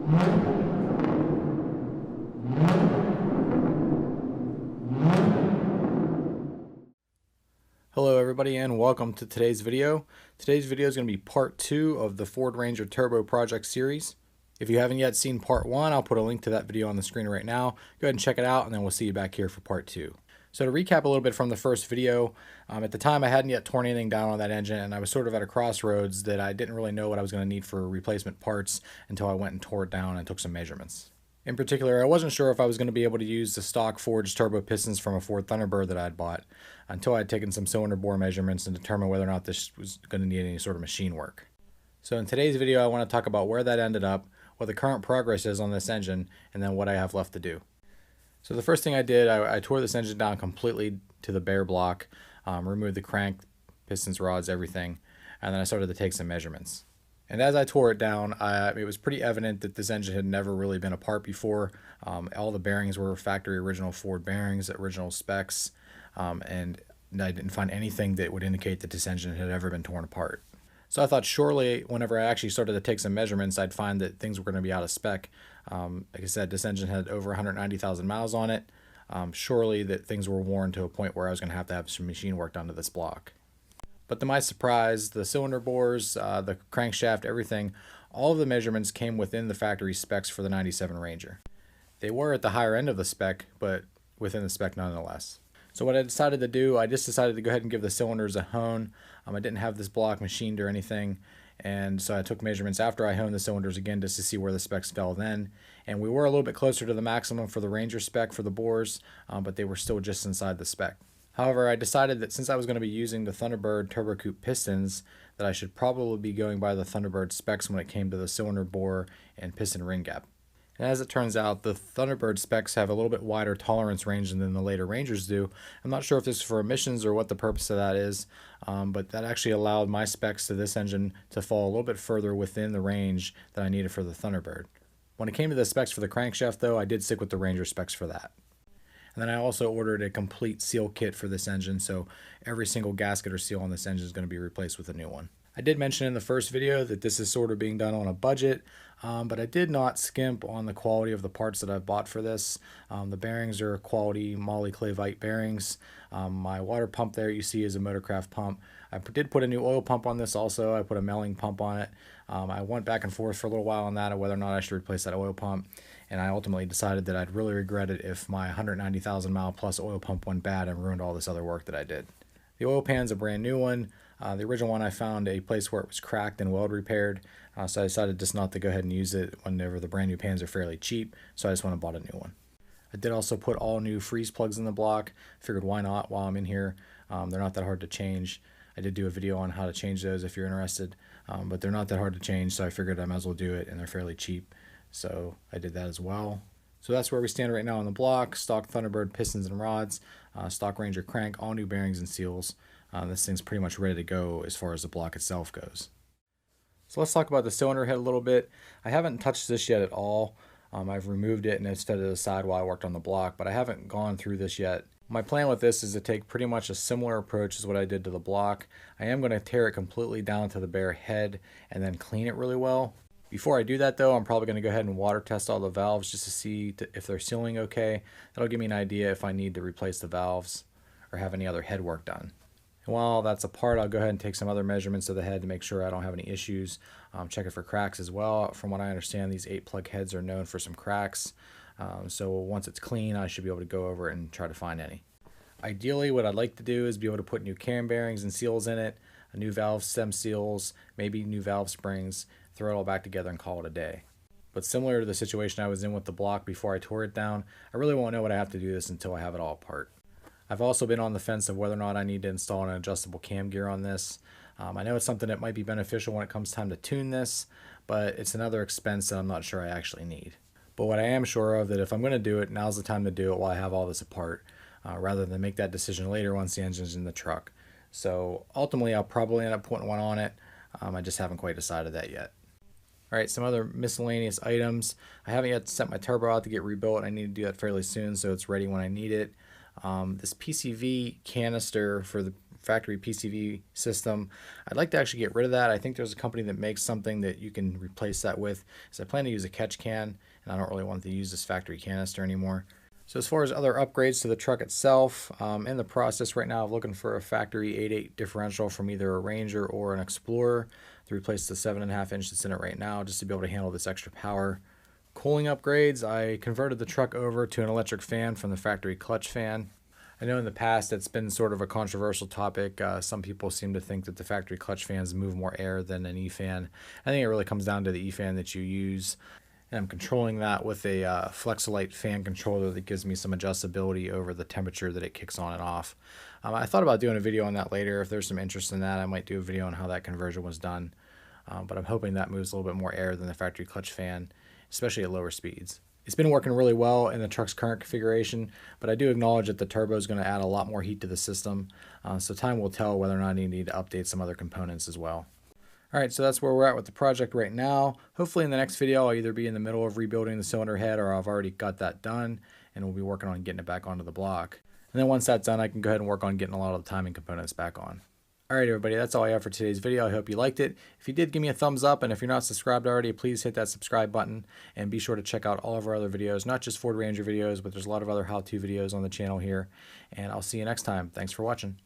Hello everybody and welcome to today's video. Today's video is going to be part 2 of the Ford Ranger Turbo project series. If you haven't yet seen part 1, I'll put a link to that video on the screen right now. Go ahead and check it out and then we'll see you back here for part 2. So to recap a little bit from the first video, at the time I hadn't yet torn anything down on that engine and I was sort of at a crossroads that I didn't really know what I was going to need for replacement parts until I went and tore it down and took some measurements. In particular, I wasn't sure if I was going to be able to use the stock forged turbo pistons from a Ford Thunderbird that I had bought until I had taken some cylinder bore measurements and determined whether or not this was going to need any sort of machine work. So in today's video, I want to talk about where that ended up, what the current progress is on this engine, and then what I have left to do. So the first thing I did, I tore this engine down completely to the bare block, removed the crank, pistons, rods, everything, and then I started to take some measurements. And as I tore it down, it was pretty evident that this engine had never really been apart before. All the bearings were factory original Ford bearings, original specs, and I didn't find anything that would indicate that this engine had ever been torn apart. So I thought surely whenever I actually started to take some measurements, I'd find that things were going to be out of spec. Like I said, this engine had over 190,000 miles on it. Surely that things were worn to a point where I was going to have some machine work done to this block. But to my surprise, the cylinder bores, the crankshaft, everything, all of the measurements came within the factory specs for the 97 Ranger. They were at the higher end of the spec, but within the spec nonetheless. So what I decided to do, I just decided to go ahead and give the cylinders a hone. I didn't have this block machined or anything, and so I took measurements after I honed the cylinders again just to see where the specs fell then. And we were a little bit closer to the maximum for the Ranger spec for the bores, but they were still just inside the spec. However, I decided that since I was going to be using the Thunderbird Turbo Coupe pistons, that I should probably be going by the Thunderbird specs when it came to the cylinder bore and piston ring gap. And as it turns out, the Thunderbird specs have a little bit wider tolerance range than the later Rangers do. I'm not sure if this is for emissions or what the purpose of that is, but that actually allowed my specs to this engine to fall a little bit further within the range that I needed for the Thunderbird. When it came to the specs for the crankshaft though, I did stick with the Ranger specs for that. And then I also ordered a complete seal kit for this engine, so every single gasket or seal on this engine is going to be replaced with a new one. I did mention in the first video that this is sort of being done on a budget, but I did not skimp on the quality of the parts that I've bought for this. The bearings are quality Moly-Clavite bearings. My water pump there you see is a Motorcraft pump. I did put a new oil pump on this also. I put a Melling pump on it. I went back and forth for a little while on that, whether or not I should replace that oil pump. And I ultimately decided that I'd really regret it if my 190,000 mile plus oil pump went bad and ruined all this other work that I did. The oil pan's a brand new one. The original one I found a place where it was cracked and weld repaired, so I decided just not to go ahead and use it whenever the brand new pans are fairly cheap, so I just went and bought a new one. I did also put all new freeze plugs in the block. Figured why not while I'm in here. They're not that hard to change. I did do a video on how to change those if you're interested, but they're not that hard to change, so I figured I might as well do it, and they're fairly cheap. So I did that as well. So that's where we stand right now on the block. Stock Thunderbird pistons and rods, stock Ranger crank, all new bearings and seals. This thing's pretty much ready to go as far as the block itself goes. So let's talk about the cylinder head a little bit. I haven't touched this yet at all. I've removed it and it's set it aside while I worked on the block, but I haven't gone through this yet. My plan with this is to take pretty much a similar approach as what I did to the block. I am going to tear it completely down to the bare head and then clean it really well. Before I do that though, I'm probably going to go ahead and water test all the valves just to see if they're sealing okay. That'll give me an idea if I need to replace the valves or have any other head work done. And while that's apart, I'll go ahead and take some other measurements of the head to make sure I don't have any issues. Check it for cracks as well. From what I understand, these 8-plug heads are known for some cracks. So once it's clean, I should be able to go over it and try to find any. Ideally, what I'd like to do is be able to put new cam bearings and seals in it, new valve stem seals, maybe new valve springs, throw it all back together and call it a day. But similar to the situation I was in with the block before I tore it down, I really won't know what I have to do this until I have it all apart. I've also been on the fence of whether or not I need to install an adjustable cam gear on this. I know it's something that might be beneficial when it comes time to tune this, but it's another expense that I'm not sure I actually need. But what I am sure of that if I'm going to do it, now's the time to do it while I have all this apart, rather than make that decision later once the engine's in the truck. So ultimately I'll probably end up putting one on it. I just haven't quite decided that yet. Alright, some other miscellaneous items. I haven't yet sent my turbo out to get rebuilt. I need to do that fairly soon so it's ready when I need it. This PCV canister for factory PCV system. I'd like to actually get rid of that. I think there's a company that makes something that you can replace that with. So I plan to use a catch can, and I don't really want to use this factory canister anymore. So as far as other upgrades to the truck itself, in the process right now of looking for a factory 8.8 differential from either a Ranger or an Explorer to replace the 7.5 inch that's in it right now, just to be able to handle this extra power. Cooling upgrades, I converted the truck over to an electric fan from the factory clutch fan. I know in the past it's been sort of a controversial topic. Some people seem to think that the factory clutch fans move more air than an E-fan. I think it really comes down to the E-fan that you use. And I'm controlling that with a Flexolite fan controller that gives me some adjustability over the temperature that it kicks on and off. I thought about doing a video on that later. If there's some interest in that, I might do a video on how that conversion was done. But I'm hoping that moves a little bit more air than the factory clutch fan, especially at lower speeds. It's been working really well in the truck's current configuration, but I do acknowledge that the turbo is going to add a lot more heat to the system. So time will tell whether or not I need to update some other components as well. Alright, so that's where we're at with the project right now. Hopefully in the next video I'll either be in the middle of rebuilding the cylinder head or I've already got that done and we'll be working on getting it back onto the block. And then once that's done, I can go ahead and work on getting a lot of the timing components back on. Alright everybody, that's all I have for today's video. I hope you liked it. If you did, give me a thumbs up, and if you're not subscribed already, please hit that subscribe button and be sure to check out all of our other videos, not just Ford Ranger videos, but there's a lot of other how-to videos on the channel here. And I'll see you next time. Thanks for watching.